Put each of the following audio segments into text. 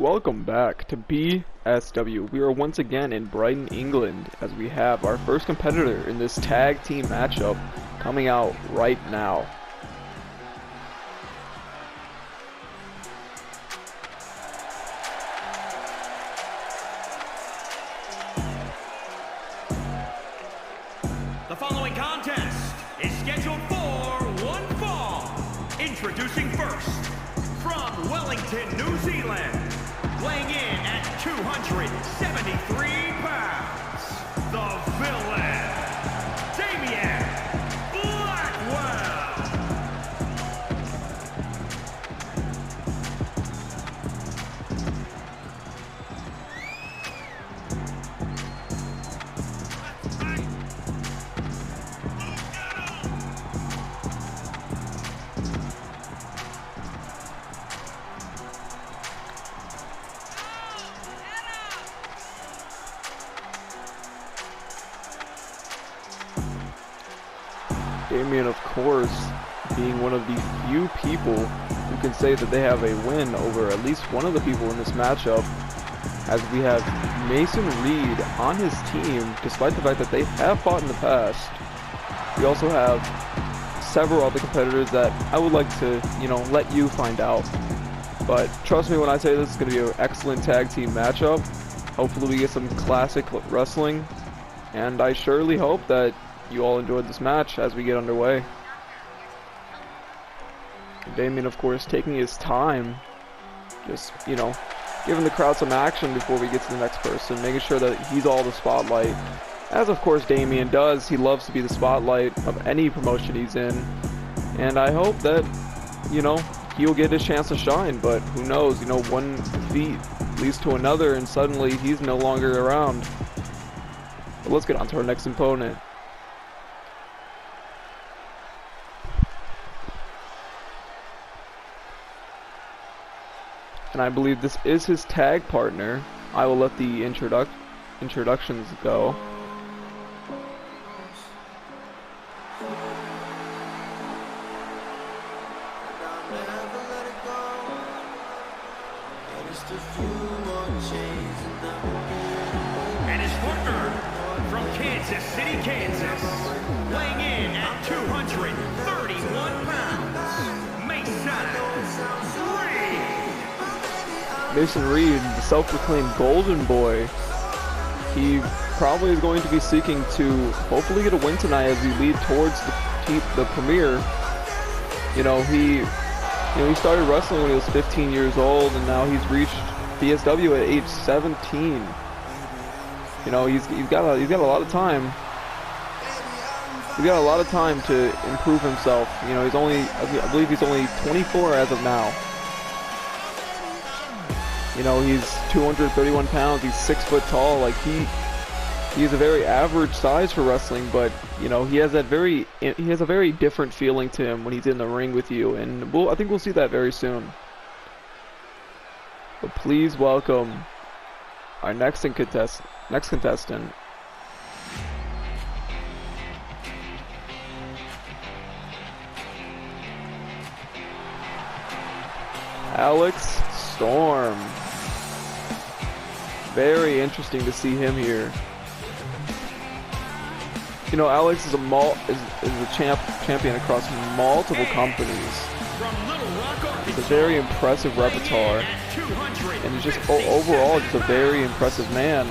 Welcome back to BSW. We are once again in Brighton, England, as we have our first competitor in this tag team matchup coming out right now. The following contest is scheduled for one fall. Introducing first, from Wellington, New Zealand, weighing in at 273 pounds, the villain, Damian Blackwell. Damian, of course, being one of the few people who can say that they have a win over at least one of the people in this matchup, as we have Mason Reed on his team, despite the fact that they have fought in the past. We also have several other competitors that I would like to, let you find out. But trust me when I say this is going to be an excellent tag team matchup. Hopefully we get some classic wrestling, and I surely hope that you all enjoyed this match as we get underway. Damian, of course, taking his time, just, giving the crowd some action before we get to the next person, making sure that he's all the spotlight. As, of course, Damian does. He loves to be the spotlight of any promotion he's in. And I hope that, he'll get his chance to shine, but who knows, one defeat leads to another and suddenly he's no longer around. But let's get on to our next opponent. And I believe this is his tag partner. I will let the introductions go. And his partner, from Kansas City, Kansas, weighing in at 231 pounds, Mason Reed, the self-proclaimed golden boy. He probably is going to be seeking to hopefully get a win tonight as we lead towards the premiere. He started wrestling when he was 15 years old, and now he's reached BSW at age 17. He's got a lot of time. He's got a lot of time to improve himself. I believe he's only 24 as of now. He's 231 pounds, he's 6 foot tall, like he's a very average size for wrestling, but he has a very different feeling to him when he's in the ring with you, and I think we'll see that very soon. But please welcome our next contestant. Alex Storm. Very interesting to see him here. Alex is a champion across multiple companies. It's a very impressive repertoire, and he's just overall just a very impressive man.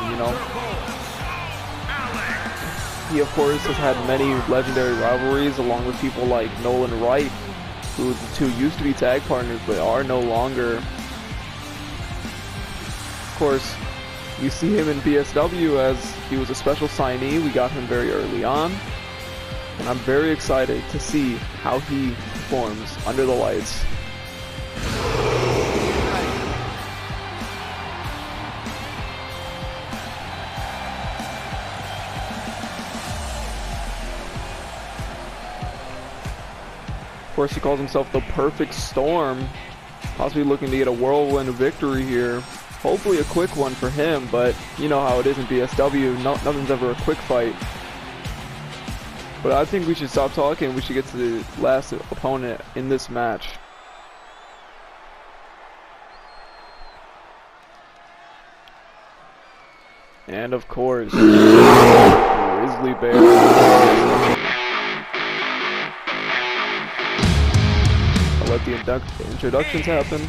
He of course has had many legendary rivalries along with people like Nolan Wright, who the two used to be tag partners but are no longer. Of course, you see him in BSW as he was a special signee. We got him very early on, and I'm very excited to see how he performs under the lights. Of course, he calls himself the Perfect Storm, possibly looking to get a whirlwind victory here. Hopefully a quick one for him, but you know how it is in BSW, nothing's ever a quick fight. But I think we should stop talking, we should get to the last opponent in this match. And of course, Grizzly Bear. I'll let the introductions happen.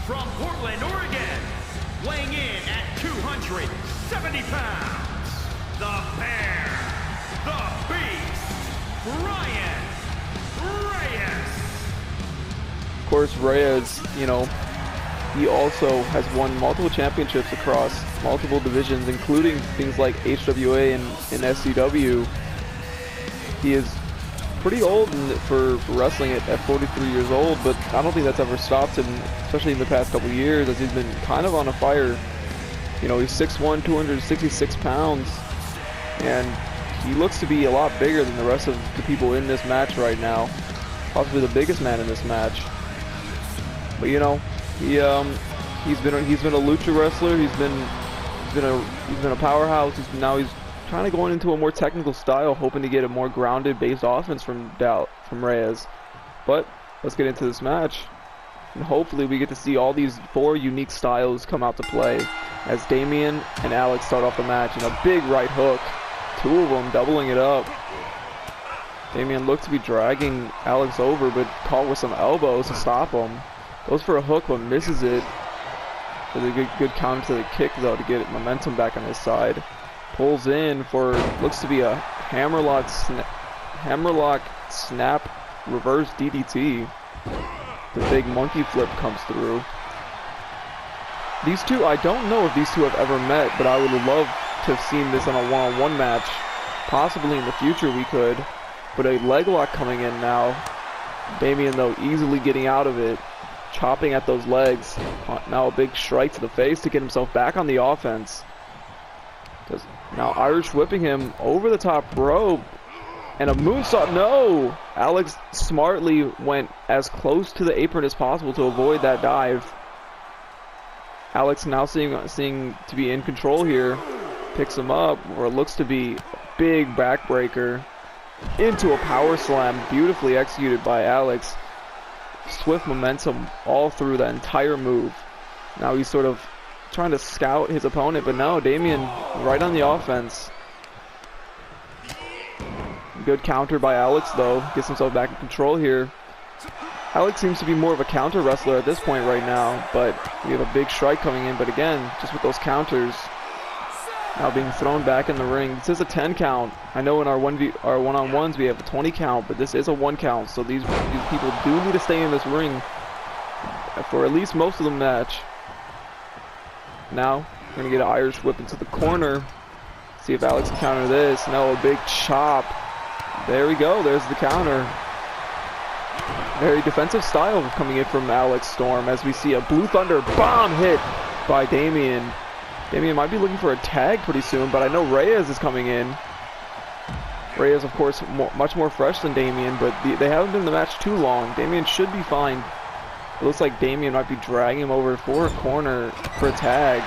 From Portland, Oregon, weighing in at 270 pounds, the Bear, the Beast, Ryan Reyes. Of course, Reyes, you know, he also has won multiple championships across multiple divisions, including things like HWA and SCW. He is pretty old for wrestling at 43 years old, but I don't think that's ever stopped him, especially in the past couple years, as he's been kind of on a fire. You know, he's 6'1", 266 pounds, and he looks to be a lot bigger than the rest of the people in this match right now. Possibly the biggest man in this match. But you know, he's been a lucha wrestler. He's been a powerhouse. Now he's kind of going into a more technical style, hoping to get a more grounded based offense from Reyes. But let's get into this match, and hopefully we get to see all these 4 unique styles come out to play as Damien and Alex start off the match in a big right hook. 2 of them doubling it up. Damien looked to be dragging Alex over, but caught with some elbows to stop him. Goes for a hook but misses it. With a good counter to the kick though to get momentum back on his side. Pulls in for looks to be a hammerlock snap reverse DDT. The big monkey flip comes through. These two, I don't know if these two have ever met, but I would love to have seen this on a one-on-one match. Possibly in the future we could. But a leg lock coming in now. Damien though easily getting out of it. Chopping at those legs. Now a big strike to the face to get himself back on the offense. Now Irish whipping him over the top rope. And a moonsault. No! Alex smartly went as close to the apron as possible to avoid that dive. Alex now seeing to be in control here. Picks him up, or it looks to be a big backbreaker. Into a power slam. Beautifully executed by Alex. Swift momentum all through that entire move. Now he's sort of trying to scout his opponent, but no, Damien right on the offense. Good counter by Alex though. Gets himself back in control here. Alex seems to be more of a counter wrestler at this point right now, but we have a big strike coming in, but again, just with those counters. Now being thrown back in the ring. This is a 10 count. I know in our one-on-ones we have a 20 count, but this is a 1 count. So these people do need to stay in this ring for at least most of the match. Now we're gonna get an Irish whip into the corner. See if Alex can counter this. No, a big chop. There we go. There's the counter. Very defensive style coming in from Alex Storm as we see a Blue Thunder bomb hit by Damien. Damien might be looking for a tag pretty soon, but I know Reyes is coming in. Reyes, of course, much more fresh than Damien, but they haven't been in the match too long. Damien should be fine. It looks like Damien might be dragging him over for a corner for a tag.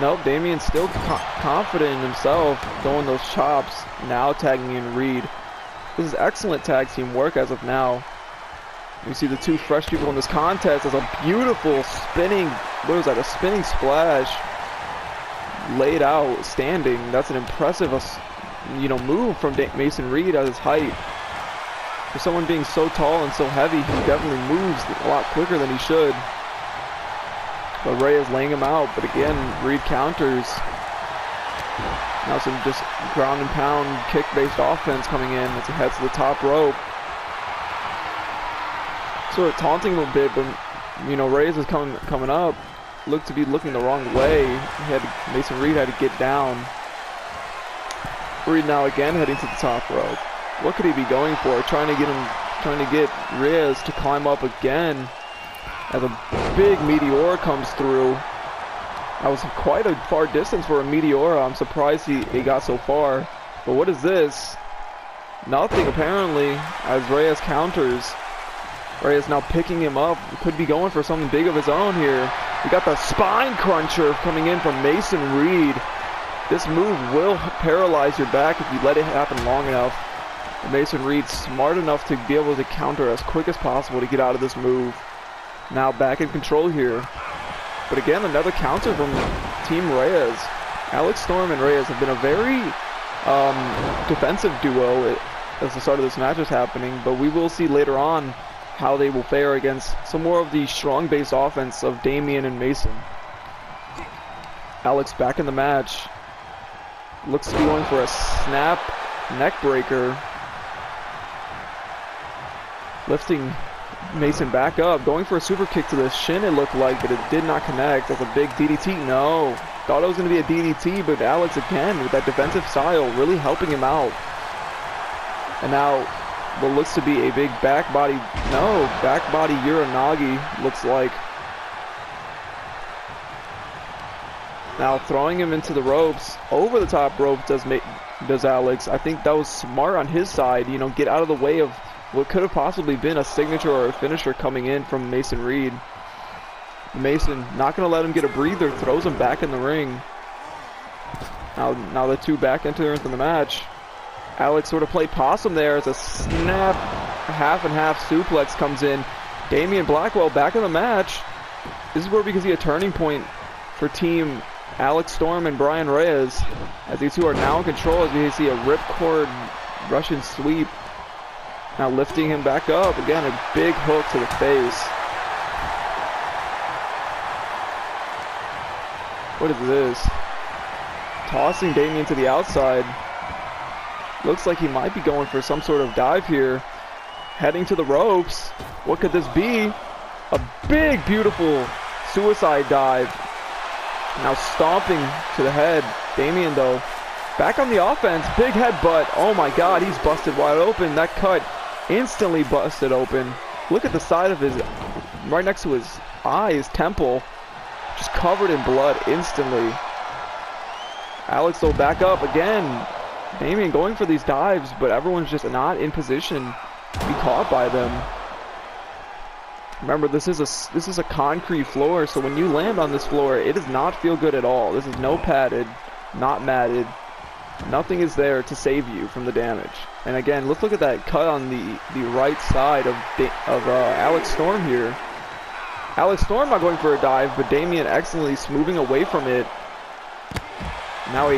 Nope, Damien's still confident in himself, throwing those chops, now tagging in Reed. This is excellent tag team work as of now. You see the 2 fresh people in this contest as a beautiful spinning, what is that, a spinning splash laid out, standing. That's an impressive, move from Mason Reed at his height. For someone being so tall and so heavy, he definitely moves a lot quicker than he should. But Reyes laying him out, but again, Reed counters. Now some just ground and pound kick-based offense coming in as he heads to the top rope. Sort of taunting him a bit, but Reyes is coming up. Looked to be looking the wrong way. Mason Reed had to get down. Reed now again heading to the top rope. What could he be going for? Trying to get Reyes to climb up again. As a big Meteor comes through. That was quite a far distance for a Meteora. I'm surprised he got so far. But what is this? Nothing apparently, as Reyes counters. Reyes now picking him up. Could be going for something big of his own here. We got the spine cruncher coming in from Mason Reed. This move will paralyze your back if you let it happen long enough. And Mason Reed smart enough to be able to counter as quick as possible to get out of this move. Now back in control here. But again, another counter from Team Reyes. Alex Storm and Reyes have been a very defensive duo as the start of this match is happening, but we will see later on how they will fare against some more of the strong base offense of Damien and Mason. Alex back in the match. Looks to be going for a snap neck breaker. Lifting Mason back up, going for a super kick to the shin it looked like, but it did not connect. That's a big DDT. No. Thought it was going to be a DDT, but Alex again with that defensive style really helping him out. And now what looks to be a big back body Uranagi looks like. Now throwing him into the ropes, over the top rope does Alex. I think that was smart on his side, you know, get out of the way of what could have possibly been a signature or a finisher coming in from Mason Reed. Mason not going to let him get a breather, throws him back in the ring. Now the two back into the match. Alex sort of played possum there as a snap, half and half suplex comes in. Damian Blackwell back in the match. This is where we can see a turning point for Team Alex Storm and Brian Reyes, as these two are now in control, as we see a ripcord Russian sweep. Now lifting him back up, again a big hook to the face. What is this? Tossing Damien to the outside. Looks like he might be going for some sort of dive here. Heading to the ropes. What could this be? A big, beautiful suicide dive. Now stomping to the head. Damien though, back on the offense. Big headbutt. Oh my god, he's busted wide open. That cut instantly busted open. Look at the side of his, right next to his eye, his temple. Just covered in blood instantly. Alex though back up again. Damien going for these dives, but everyone's just not in position to be caught by them. Remember, this is a concrete floor, so when you land on this floor, it does not feel good at all. This is no padded, not matted. Nothing is there to save you from the damage. And again, let's look at that cut on the right side of Alex Storm here. Alex Storm not going for a dive, but Damien excellently moving away from it. Now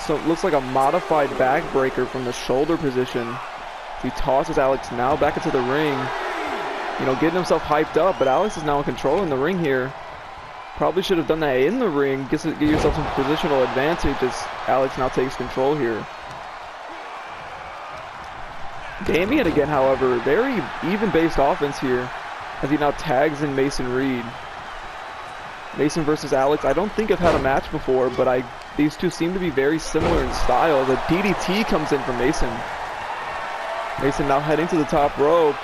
so it looks like a modified backbreaker from the shoulder position. He tosses Alex now back into the ring. You know, getting himself hyped up, but Alex is now in control in the ring here. Probably should have done that in the ring. Give yourself some positional advantage as Alex now takes control here. Damien again, however, very even-based offense here as he now tags in Mason Reed. Mason versus Alex. I don't think I've had a match before, but these two seem to be very similar in style. The DDT comes in from Mason. Mason now heading to the top rope.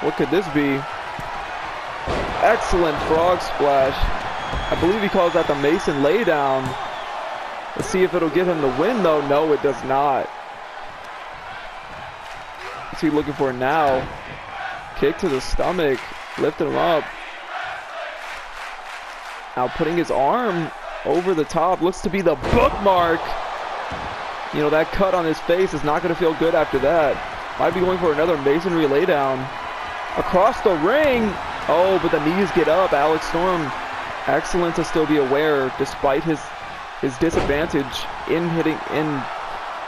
What could this be? Excellent frog splash. I believe he calls that the Mason laydown. Let's see if it'll get him the win though. No, it does not. What's he looking for now? Kick to the stomach. Lifting him up. Now putting his arm over the top. Looks to be the bookmark. You know, that cut on his face is not going to feel good after that. Might be going for another masonry laydown. Across the ring. Oh, but the knees get up. Alex Storm, excellent to still be aware despite his disadvantage in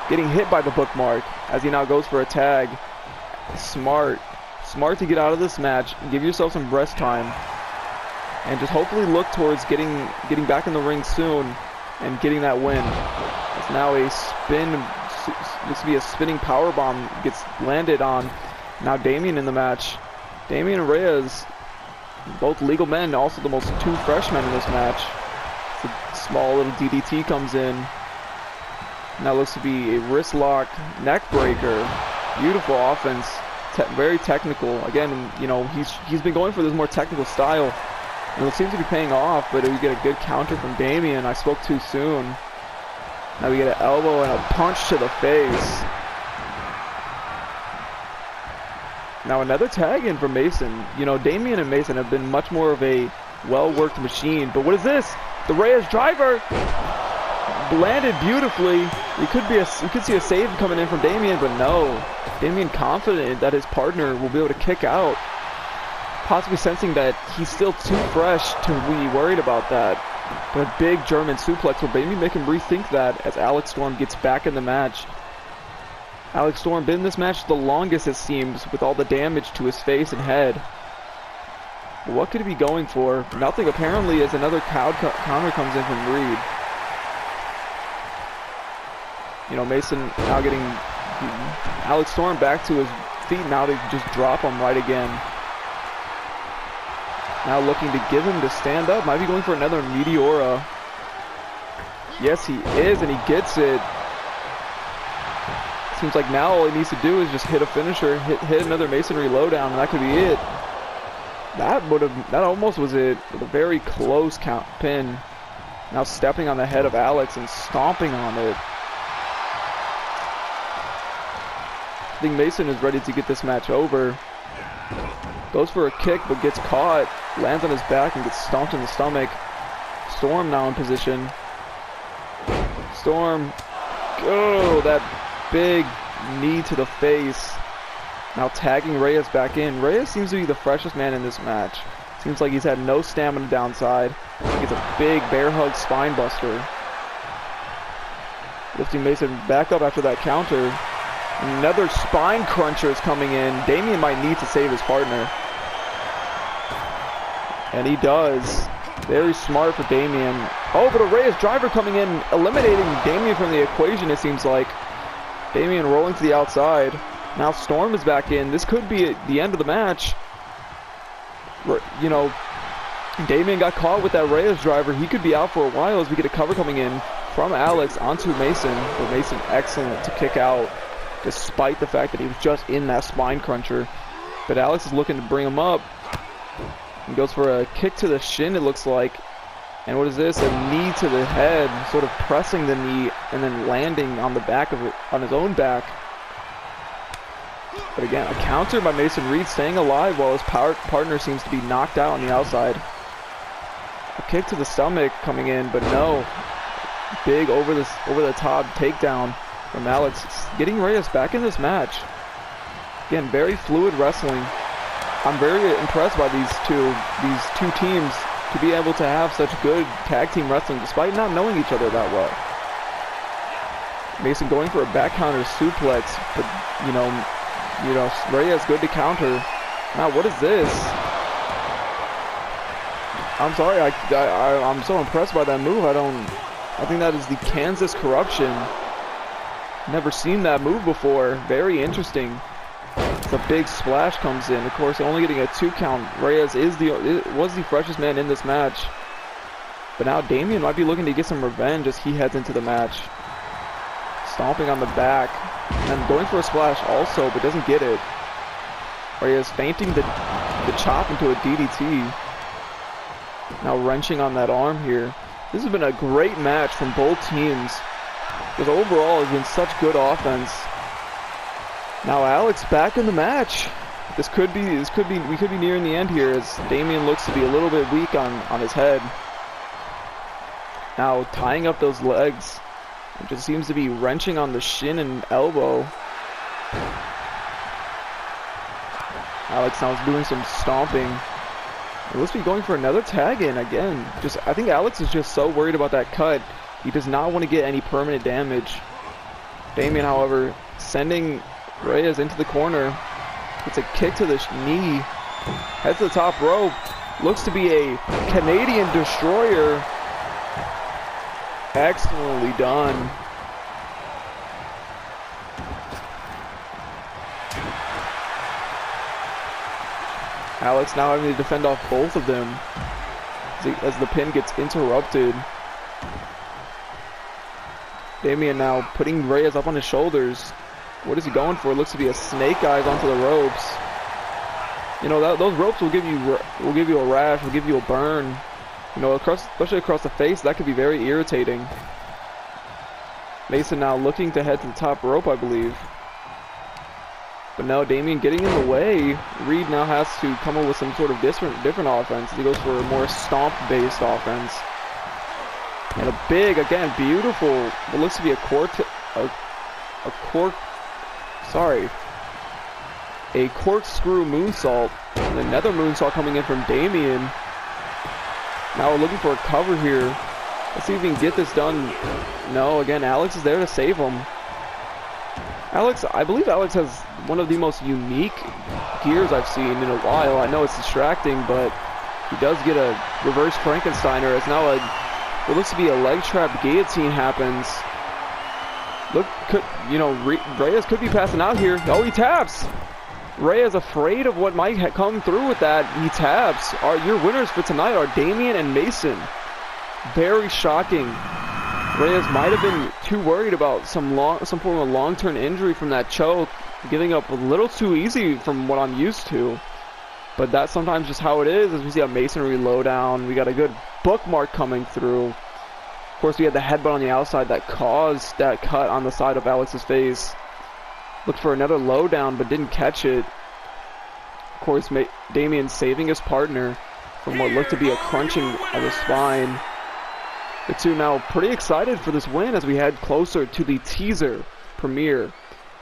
getting hit by the bookmark as he now goes for a tag. Smart to get out of this match. Give yourself some rest time. And just hopefully look towards getting back in the ring soon and getting that win. It's now a spin. Looks to be a spinning power bomb gets landed on. Now Damien in the match. Damien and Reyes, both legal men, also the most two freshmen in this match. It's a small little DDT comes in. Now looks to be a wrist lock neck breaker. Beautiful offense. Very technical. Again, you know, he's been going for this more technical style. And it seems to be paying off, but we get a good counter from Damien. I spoke too soon. Now we get an elbow and a punch to the face. Now another tag in from Mason. You know, Damien and Mason have been much more of a well-worked machine. But what is this? The Reyes driver landed beautifully. We could see a save coming in from Damien, but no. Damien confident that his partner will be able to kick out. Possibly sensing that he's still too fresh to be worried about that. But a big German suplex will maybe make him rethink that as Alex Storm gets back in the match. Alex Storm been in this match the longest, it seems, with all the damage to his face and head. But what could he be going for? Nothing, apparently, as another counter comes in from Reed. You know, Mason now getting Alex Storm back to his feet. Now they just drop him right again. Now looking to give him to stand up. Might be going for another Meteora. Yes, he is, and he gets it. Seems like now all he needs to do is just hit a finisher, hit another Masonry lowdown, and that could be it. That almost was it, with a very close count pin. Now stepping on the head of Alex and stomping on it. I think Mason is ready to get this match over. Goes for a kick but gets caught, lands on his back and gets stomped in the stomach. Storm now in position. Storm, oh, that big knee to the face. Now tagging Reyes back in. Reyes seems to be the freshest man in this match. Seems like he's had no stamina downside. He gets a big bear hug spine buster. Lifting Mason back up after that counter. Another spine cruncher is coming in. Damien might need to save his partner. And he does. Very smart for Damien. Oh, but a Reyes driver coming in, eliminating Damien from the equation, it seems like. Damien rolling to the outside. Now Storm is back in. This could be the end of the match. You know, Damien got caught with that Reyes driver. He could be out for a while as we get a cover coming in from Alex onto Mason. But Mason excellent to kick out, despite the fact that he was just in that spine cruncher. But Alex is looking to bring him up. He goes for a kick to the shin, it looks like. And what is this? A knee to the head, sort of pressing the knee and then landing on the back of it, on his own back. But again, a counter by Mason Reed, staying alive while his partner seems to be knocked out on the outside. A kick to the stomach coming in, but no. Big over the top takedown from Alex, getting Reyes back in this match. Again, very fluid wrestling. I'm very impressed by these two teams to be able to have such good tag team wrestling despite not knowing each other that well. Mason going for a back counter suplex, but you know, Reyes good to counter. Now what is this? I'm sorry, I'm so impressed by that move. I think that is the Kansas Corruption. Never seen that move before. Very interesting. The big splash comes in. Of course, only getting a 2 count. Reyes was the freshest man in this match. But now Damien might be looking to get some revenge as he heads into the match. Stomping on the back. And going for a splash also, but doesn't get it. Reyes feinting the chop into a DDT. Now wrenching on that arm here. This has been a great match from both teams. Because overall, it's been such good offense. Now Alex back in the match. We could be nearing the end here as Damien looks to be a little bit weak on his head. Now tying up those legs. It just seems to be wrenching on the shin and elbow. Alex now is doing some stomping. It looks to be going for another tag in again. I think Alex is just so worried about that cut. He does not want to get any permanent damage. Damien, however, sending Reyes into the corner. It's a kick to the knee. Heads to the top rope. Looks to be a Canadian Destroyer. Excellently done. Alex now having to defend off both of them as the pin gets interrupted. Damien now putting Reyes up on his shoulders. What is he going for? It looks to be a snake eyes onto the ropes. You know, those ropes will give you a rash, will give you a burn. You know, especially across the face, that could be very irritating. Mason now looking to head to the top rope, I believe. But now Damien getting in the way. Reed now has to come up with some sort of different offense. He goes for a more stomp-based offense. And a big, again, beautiful, what looks to be a corkscrew moonsault. And another moonsault coming in from Damien. Now we're looking for a cover here. Let's see if we can get this done. No, again, Alex is there to save him. Alex, I believe Alex has one of the most unique gears I've seen in a while. I know it's distracting, but he does get a reverse Frankensteiner as now what looks to be a leg trap guillotine happens. Look, Reyes could be passing out here. Oh, he taps. Reyes afraid of what might come through with that. He taps. Your winners for tonight are Damian and Mason. Very shocking. Reyes might have been too worried about some form of long-term injury from that choke, giving up a little too easy from what I'm used to. But that's sometimes just how it is, as we see a masonry lowdown. We got a good bookmark coming through. Of course, we had the headbutt on the outside that caused that cut on the side of Alex's face. Looked for another lowdown, but didn't catch it. Of course, Damian saving his partner from what looked to be a crunching of the spine. The two now pretty excited for this win as we head closer to the teaser premiere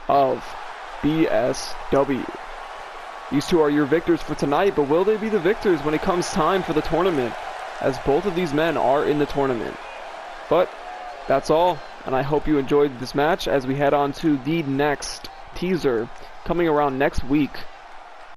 of BSW. These two are your victors for tonight, but will they be the victors when it comes time for the tournament? As both of these men are in the tournament. But that's all, and I hope you enjoyed this match as we head on to the next teaser coming around next week.